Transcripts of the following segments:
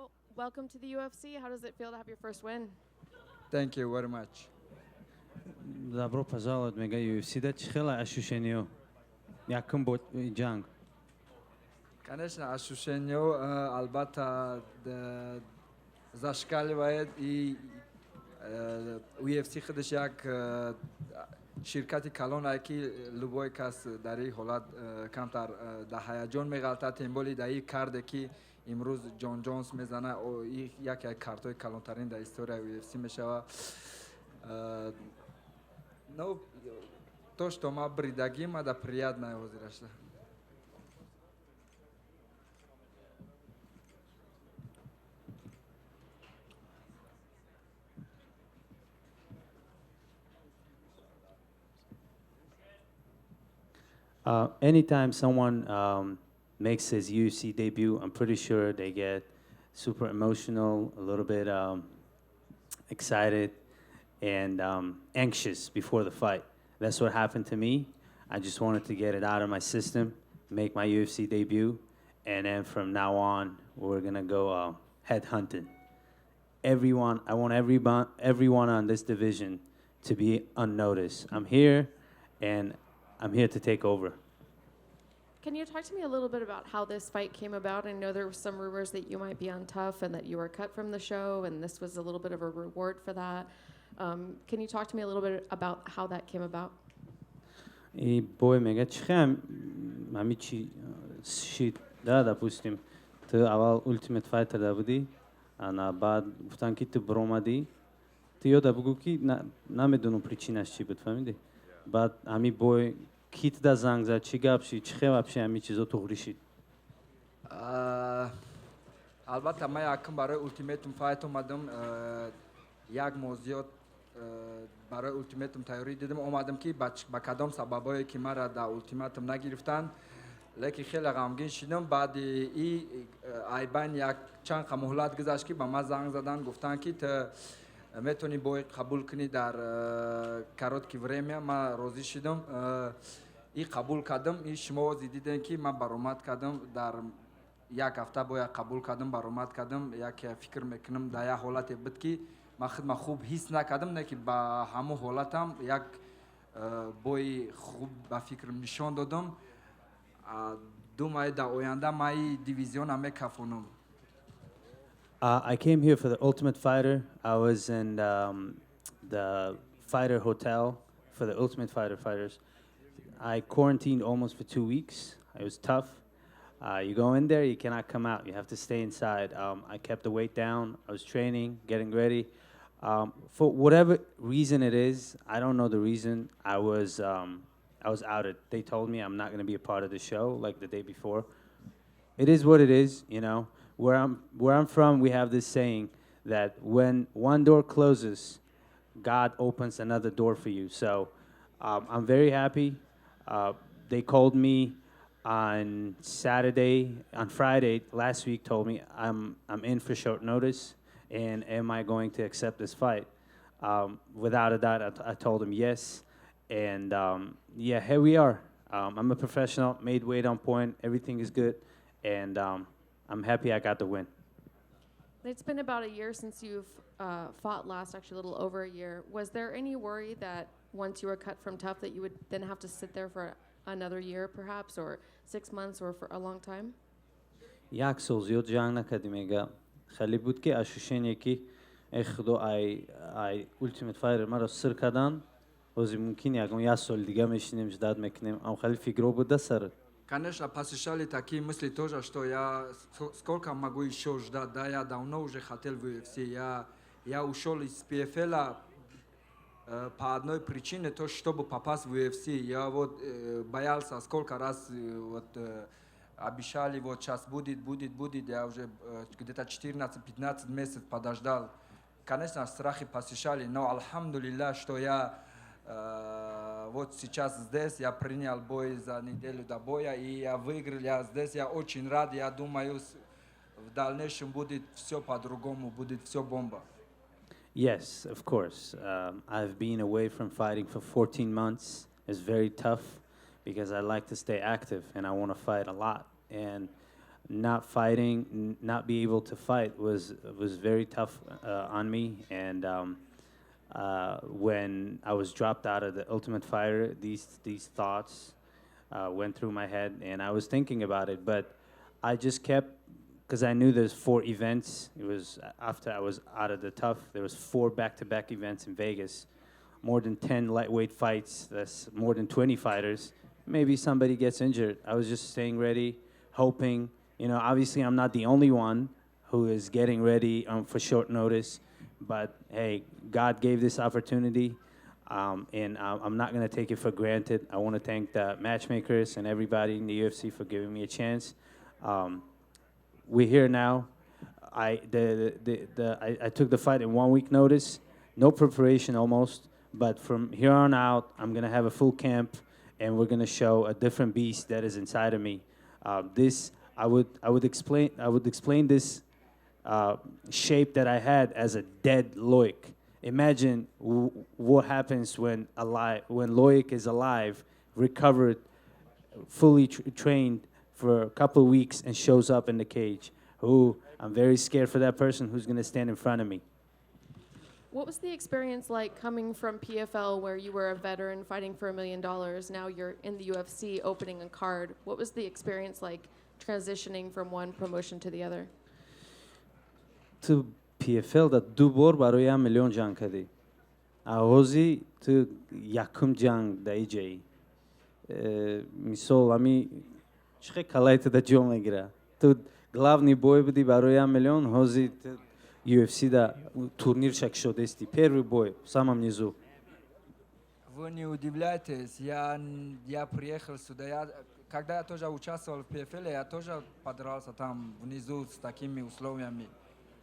Well, welcome to the UFC. How does it feel to have your first win? Thank you very much. Добро пожаловать в Мега UFC. Да чихела ощущение? Яким бо джанг? Конечно, ощущение البته зашкаливает и UFC خودش یک شرکتی کلان که لبای کس در این حالت کمتر در هیجان میغلطه تیمبولی در این کرده که امروز جان جونز میزنه و یک کارتای کلانترین در استوری UFC میشوه نو то, что мы бредагим, это приятное возраст. Anytime someone makes his UFC debut, I'm pretty sure they get super emotional, a little bit excited, and anxious before the fight. That's what happened to me. I just wanted to get it out of my system, make my UFC debut, and then from now on, we're gonna go head hunting. I want everyone on this division to be unnoticed. I'm here, and I'm here to take over. Can you talk to me a little bit about how this fight came about? I know there were some rumors that you might be on Tough and that you were cut from the show, and this was a little bit of a reward for that. Can you talk to me a little bit about how that came about? Бой мега чихам амичи шит да допустим ты авал Ultimate Fighter да буди ана бад гуфтан ки ты бромади ты ёда бугу ки намедунум причинаш чи буд фаҳмиди баъд ами бой кит да занг зад чи гап шид чихе вообще ами чизо туғри шид البته من یکم برای التیمیتوم فایت اومدم یک موضوع برای التیمیتوم تیاری دیدم اومدم که با کدام سببایی که مرا در التیمیتوم نگرفتن لیکن خیلی غمگین شدم بعد این ایبان یک چند مهلت گذشت که به من زنگ زدن گفتن که تو میتونی بوی قبول کنی در کاروتکی وریمیا من راضی شدم این قبول کردم این شما دیدین که من برآمد کردم در یک هفته باید قبول کردم برآمد کردم یک فکر میکنم در یک حالت بود که من خودم خوب حس نکردم نه که با همون حالتم یک بوی خوب با فکرم نشان دادم دو ماه در آینده من دیویزیون میکافونم. I came here for the Ultimate Fighter. I was in the Fighter Hotel for the Ultimate Fighter fighters. I quarantined almost for 2 weeks. It was tough. You go in there, you cannot come out. You have to stay inside. I kept the weight down. I was training, getting ready. For whatever reason it is, I don't know the reason. I was outed. They told me I'm not going to be a part of the show like the day before. It is what it is, you know. Where I'm from, we have this saying that when one door closes, God opens another door for you. So I'm very happy. They called me on Friday last week. Told me I'm in for short notice, and am I going to accept this fight? Without a doubt, I told them yes, and yeah, here we are. I'm a professional, made weight on point. Everything is good, and I'm happy I got the win. It's been about a year since you've fought last, actually a little over a year. Was there any worry that once you were cut from Tough that you would then have to sit there for another year perhaps, or 6 months, or for a long time? یک سال زیاد جنگ نکردیم میگم خیلی بود که اشوشنی که خدا ای Ultimate Fighter مرا سر کردن وزی ممکن یک سال دیگه میشینیم جداد میکنیم ام خیلی فکر بود سر Конечно, посещали такие мысли тоже, что я сколько могу еще ждать, да, я давно уже хотел в UFC, я ушел из PFL по одной причине, то, чтобы попасть в UFC, я вот боялся, сколько раз вот обещали, вот сейчас будет, я уже где-то 14-15 месяцев подождал. Конечно, страхи посещали, но альхамдулилля, что я вот сейчас здесь, я принял бой за неделю до боя, и я выиграл, я здесь, я очень рад, я думаю, в дальнейшем будет все по-другому, будет все бомба. Yes, of course. I've been away from fighting for 14 months. It's very tough because I like to stay active and I want to fight a lot. And not fighting, not be able to fight was very tough on me. And when I was dropped out of the Ultimate Fighter, these thoughts went through my head, and I was thinking about it. But I just kept, because I knew there's 4 events. It was after I was out of the tough. There was 4 back-to-back events in Vegas, more than 10 lightweight fights. That's more than 20 fighters. Maybe somebody gets injured. I was just staying ready, hoping. You know, obviously I'm not the only one who is getting ready for short notice. But hey, God gave this opportunity, and I'm not going to take it for granted. I want to thank the matchmakers and everybody in the UFC for giving me a chance. We're here now. I took the fight in 1 week notice, no preparation almost. But from here on out, I'm going to have a full camp, and we're going to show a different beast that is inside of me. I would explain this shape that I had as a dead Loik. Imagine what happens when Loik is alive, recovered, fully trained for a couple of weeks, and shows up in the cage. Ooh, I'm very scared for that person who's going to stand in front of me. What was the experience like coming from PFL, where you were a veteran fighting for $1 million? Now you're in the UFC opening a card. What was the experience like transitioning from one promotion to the other? تو PFL دا 2 بار برای 1 میلیون جنگ کردی. آوازی تو یکم جنگ دا ایجی. میسول امی چه کلایت دا جون میگیره. تو главный бой بدی برای 1 میلیون. هازی تو UFC да турнир шак шуде исти. Первый бой в самом низу. Вы не удивляйтесь, я приехал сюда, когда я тоже участвовал в PFL, я тоже подрался там внизу с такими условиями.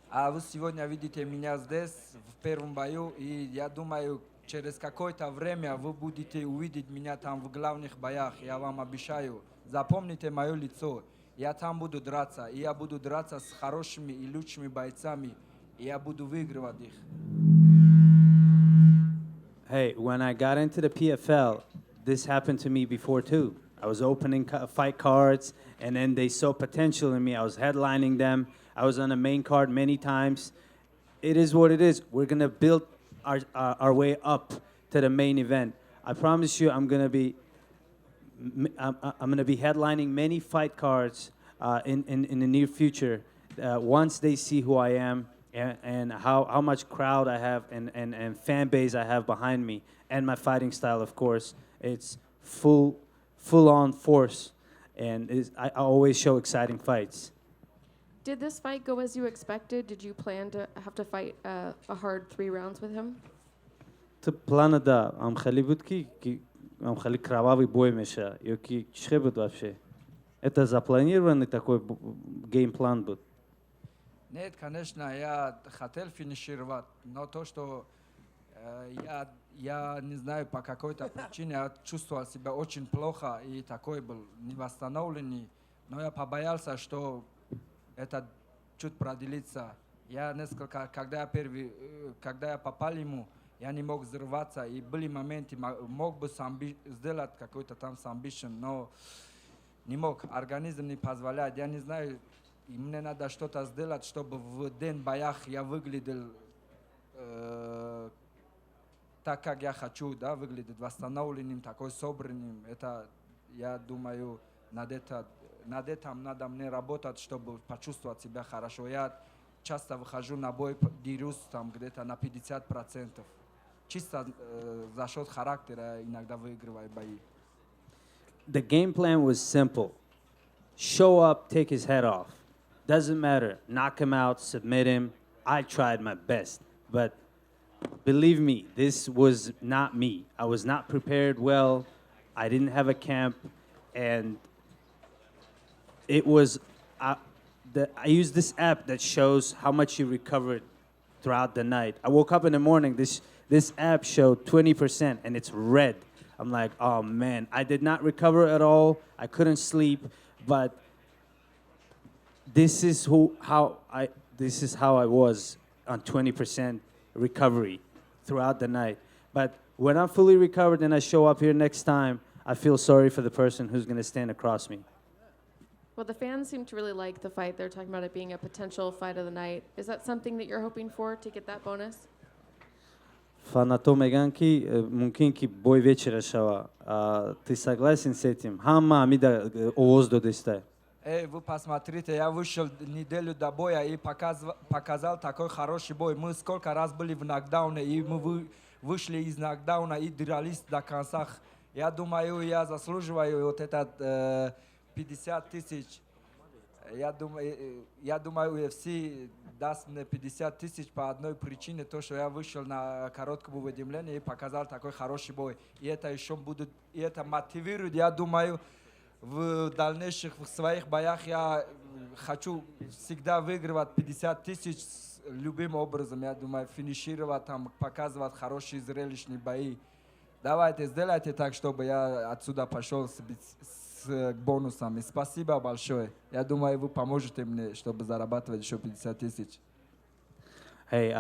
А вы сегодня видите меня здесь, в первом бою, и я думаю, через какое-то время вы будете увидеть меня там в главных боях, я вам обещаю. Запомните мое лицо, я там буду драться, и я буду драться с хорошими и лучшими бойцами, и я буду выигрывать их. Hey, when I got into the PFL, this happened to me before too. I was opening fight cards, and then they saw potential in me. I was headlining them. I was on the main card many times. It is what it is. We're gonna build our way up to the main event. I promise you, I'm gonna be headlining many fight cards in the near future. Once they see who I am and how much crowd I have and fan base I have behind me, and my fighting style, of course, it's full on force, and I always show exciting fights. Did this fight go as you expected? Did you plan to have to fight a hard 3 rounds with him? تو плана да, ам خیلی بود که ам خیلی кровавый бой میشه. یا که چه بود вообще? Это запланированный такой геймплан был? Нет, конечно, я хотел финишировать, но то, что я не знаю, по какой-то причине я чувствовал себя очень плохо и такой был невосстановленный, но я побоялся, что это чуть продлится. Я несколько, когда я попал ему, я не мог взрываться, и были моменты, мог бы сделать какой-то там самбишн, но не мог, организм не позволяет. Я не знаю, и мне надо что-то сделать, чтобы в день боях я выглядел так, как я хочу, да, выглядеть восстановленным, такой собранным. Это, я думаю, над этим надо мне работать, чтобы почувствовать себя хорошо. Я часто выхожу на бой, дерюсь там где-то на 50%. Чисто за счет характера иногда выигрываю бои. The game plan was simple. Show up, take his head off. Doesn't matter. Knock him out, submit him. I tried my best. But believe me, this was not me. I was not prepared well. I didn't have a camp. And it was, I used this app that shows how much you recovered throughout the night. I woke up in the morning, this app showed 20% and it's red. I'm like, oh man, I did not recover at all. I couldn't sleep, but this is how I was on 20% recovery throughout the night. But when I'm fully recovered and I show up here next time, I feel sorry for the person who's going to stand across me. Well, the fans seem to really like the fight. They're talking about it being a potential fight of the night. Is that something that you're hoping for to get that bonus? Фанато меган ки мумкин ки бой вечера шава. Ты согласен с этим? Хамма амида овоз додестай. Эй, вы посмотрите, я вышел неделю до боя и показал такой хороший бой. Мы сколько раз были в нокдауне, и мы вышли из нокдауна и дрались до конца. Я думаю, я заслуживаю вот этот 50 тысяч. Я думаю, UFC даст мне 50 тысяч по одной причине, то, что я вышел на короткое уведомление и показал такой хороший бой. И это еще будет, и это мотивирует, я думаю, в дальнейших в своих боях я хочу всегда выигрывать 50 тысяч любым образом, я думаю, финишировать там, показывать хорошие зрелищные бои. Давайте, сделайте так, чтобы я отсюда пошел с бонусами. Спасибо большое. Я думаю, вы поможете мне, чтобы зарабатывать еще 50 тысяч. Hey,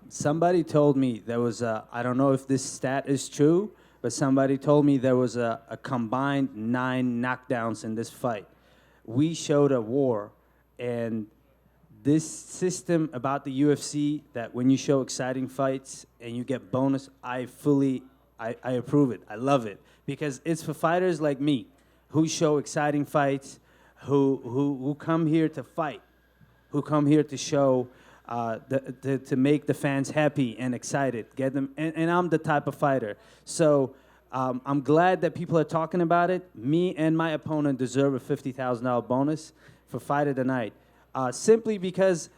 somebody told me there was a, I don't know if this stat is true, but somebody told me there was a combined 9 knockdowns in this fight. We showed a war, and this system about the UFC that when you show exciting fights and you get bonus, I approve it. I love it because it's for fighters like me who show exciting fights, who come here to fight, who come here to show, to make the fans happy and excited, get them, and I'm the type of fighter. So I'm glad that people are talking about it. Me and my opponent deserve a $50,000 bonus for fight of the night, simply because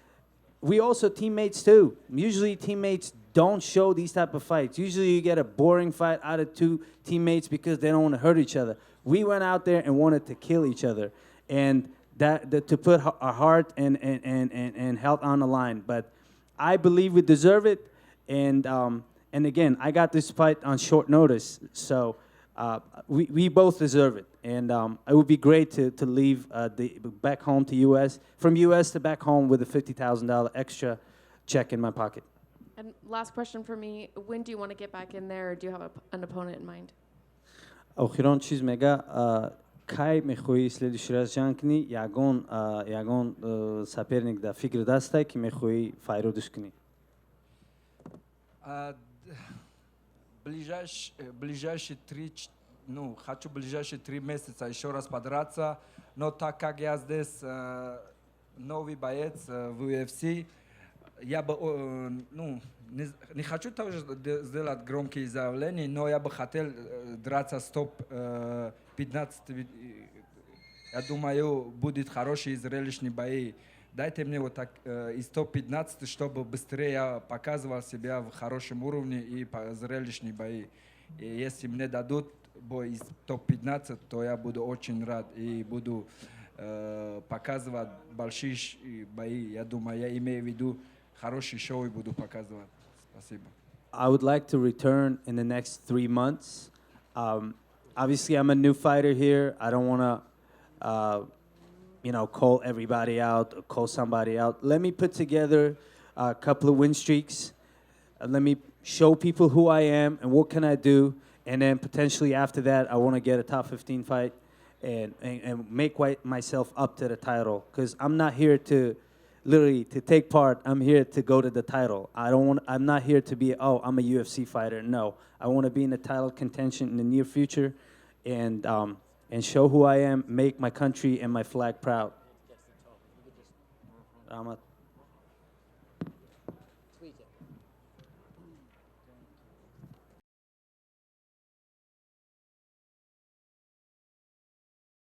we also teammates too. Usually teammates don't show these type of fights. Usually you get a boring fight out of two teammates because they don't want to hurt each other. We went out there and wanted to kill each other, and that to put our heart and health on the line. But I believe we deserve it, and again, I got this fight on short notice, so we both deserve it. And it would be great to leave back home to U.S., from U.S. to back home with a $50,000 extra check in my pocket. And last question for me, when do you want to get back in there, or do you have an opponent in mind? Охирон чиз мега кай мехои следующий раз жанкни ягон соперник да фикр дастай ки мехои файро душкни. Ближайшие хочу ближайшие 3 месяца еще раз подраться, но так как я здесь новый боец в UFC, я бы, не хочу тоже сделать громкие заявления, но я бы хотел драться с топ-15. Я думаю, будет хорошие зрелищные бои. Дайте мне вот так из топ-15, чтобы быстрее я показывал себя в хорошем уровне и зрелищные бои. И если мне дадут бой из топ-15, то я буду очень рад и буду показывать большие бои. Я думаю, я имею в виду хорошие шоу и буду показывать. Спасибо. I would like to return in the next 3 months. Obviously, I'm a new fighter here. I don't want to, call everybody out, or call somebody out. Let me put together a couple of win streaks. Let me show people who I am and what can I do. And then potentially after that, I want to get a top 15 fight and make myself up to the title. Because I'm not here to literally to take part. I'm here to go to the title. I'm not here to be, I'm a UFC fighter. No, I want to be in the title contention in the near future, and show who I am, make my country and my flag proud.